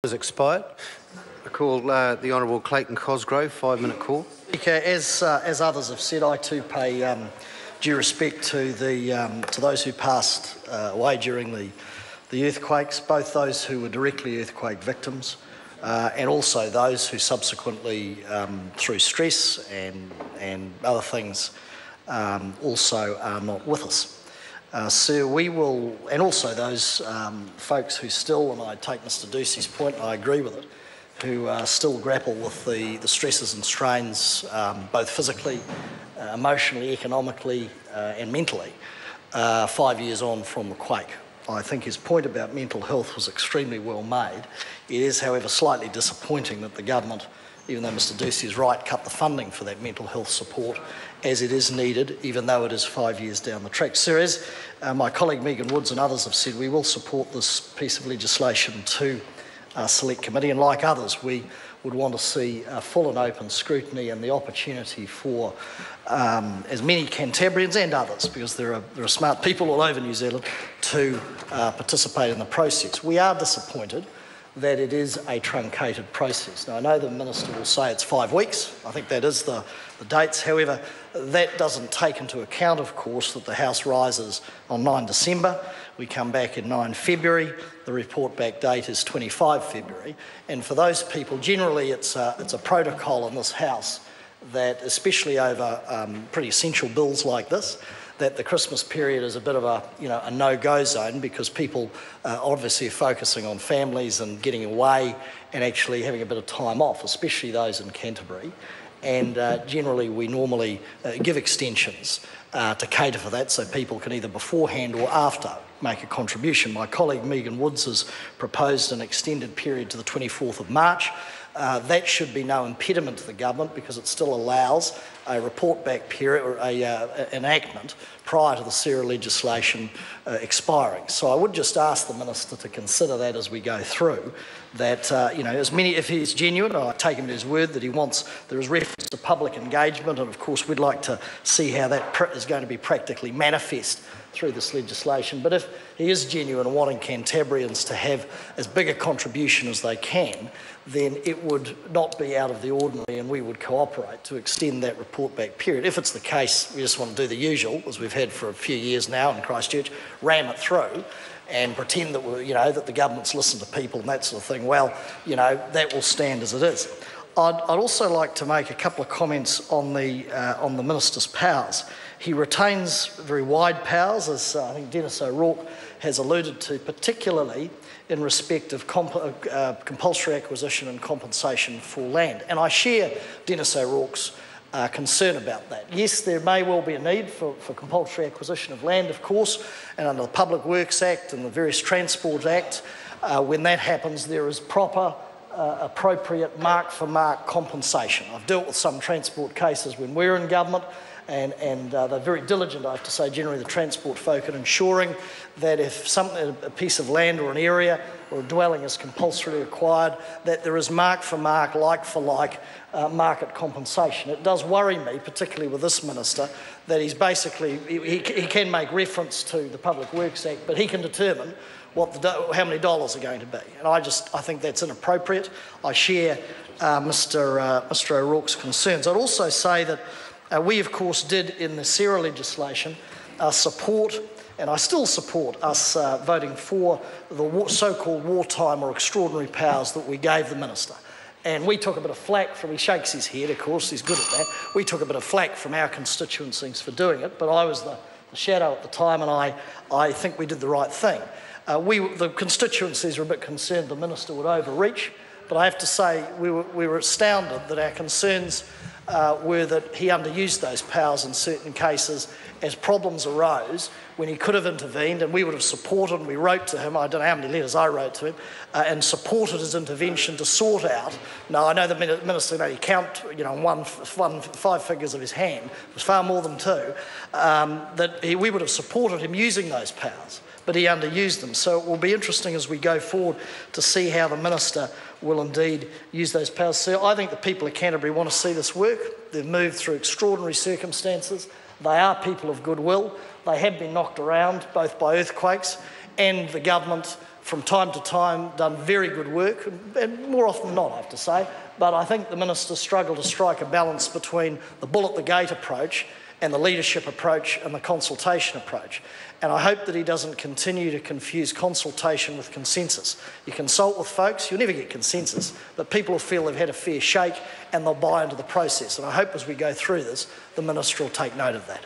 Has expired. I call the Honourable Clayton Cosgrove, 5-minute call. As others have said, I too pay due respect to those who passed away during the earthquakes, both those who were directly earthquake victims and also those who subsequently, through stress and other things, also are not with us. Sir, we will, and also those folks who still, and I take Mr Ducey's point, I agree with it, who still grapple with the stresses and strains, both physically, emotionally, economically and mentally, 5 years on from the quake. I think his point about mental health was extremely well made. It is, however, slightly disappointing that the government, even though Mr Ducey is right, cut the funding for that mental health support as it is needed, even though it is 5 years down the track. Sir, as my colleague Megan Woods and others have said, we will support this piece of legislation to Select Committee, and like others, we would want to see full and open scrutiny and the opportunity for as many Cantabrians and others, because there are smart people all over New Zealand, to participate in the process. We are disappointed that it is a truncated process. Now, I know the Minister will say it's 5 weeks. I think that is the dates. However, that doesn't take into account, of course, that the House rises on 9 December. We come back in 9 February. The report back date is 25 February. And for those people, generally it's a protocol in this House that, especially over pretty essential bills like this, that the Christmas period is a bit of a no-go zone, because people obviously are focusing on families and getting away and actually having a bit of time off, especially those in Canterbury. And generally we normally give extensions to cater for that, so people can either beforehand or after make a contribution. My colleague Megan Woods has proposed an extended period to the 24th of March. That should be no impediment to the government, because it still allows a report back period or enactment prior to the SERA legislation expiring. So I would just ask the Minister to consider that as we go through, that if he's genuine, I take him at his word that he wants, there is reference to public engagement, and of course we'd like to see how that is going to be practically manifest through this legislation. But if he is genuine and wanting Cantabrians to have as big a contribution as they can, then it would not be out of the ordinary, and we would cooperate to extend that report back period. If it's the case, we just want to do the usual, as we've had for a few years now in Christchurch, ram it through and pretend that that the government's listened to people and that sort of thing. Well, that will stand as it is. I'd also like to make a couple of comments on the Minister's powers. He retains very wide powers, as I think Dennis O'Rourke has alluded to, particularly in respect of compulsory acquisition and compensation for land. And I share Dennis O'Rourke's concern about that. Yes, there may well be a need for compulsory acquisition of land, of course, and under the Public Works Act and the various Transport Act, when that happens, there is proper appropriate mark-for-mark compensation. I've dealt with some transport cases when we're in government, and they're very diligent, I have to say, generally the transport folk, in ensuring that if a piece of land or an area or a dwelling is compulsorily acquired, that there is mark-for-mark, like-for-like market compensation. It does worry me, particularly with this Minister, that he's basically, he can make reference to the Public Works Act, but he can determine how many dollars are going to be. And I think that's inappropriate. I share Mr O'Rourke's concerns. I'd also say that we, of course, did in the SERA legislation support, and I still support us voting for the so-called wartime or extraordinary powers that we gave the Minister. And we took a bit of flack from, he shakes his head, of course, he's good at that. We took a bit of flack from our constituencies for doing it, but I was the shadow at the time, and I think we did the right thing. The constituencies were a bit concerned the Minister would overreach, but I have to say we were astounded that our concerns were that he underused those powers in certain cases as problems arose when he could have intervened, and we would have supported, and we wrote to him, I don't know how many letters I wrote to him, and supported his intervention to sort out. Now, I know the Minister can only count, one 5 fingers of his hand, it was far more than 2, we would have supported him using those powers, but he underused them. So it will be interesting as we go forward to see how the Minister will indeed use those powers. So I think the people of Canterbury want to see this work. They've moved through extraordinary circumstances. They are people of goodwill. They have been knocked around both by earthquakes and the government from time to time done very good work, and more often than not, I have to say, but I think the Minister struggled to strike a balance between the bull at the gate approach and the leadership approach and the consultation approach. And I hope that he doesn't continue to confuse consultation with consensus. You consult with folks, you'll never get consensus, but people will feel they've had a fair shake and they'll buy into the process. And I hope as we go through this, the Minister will take note of that.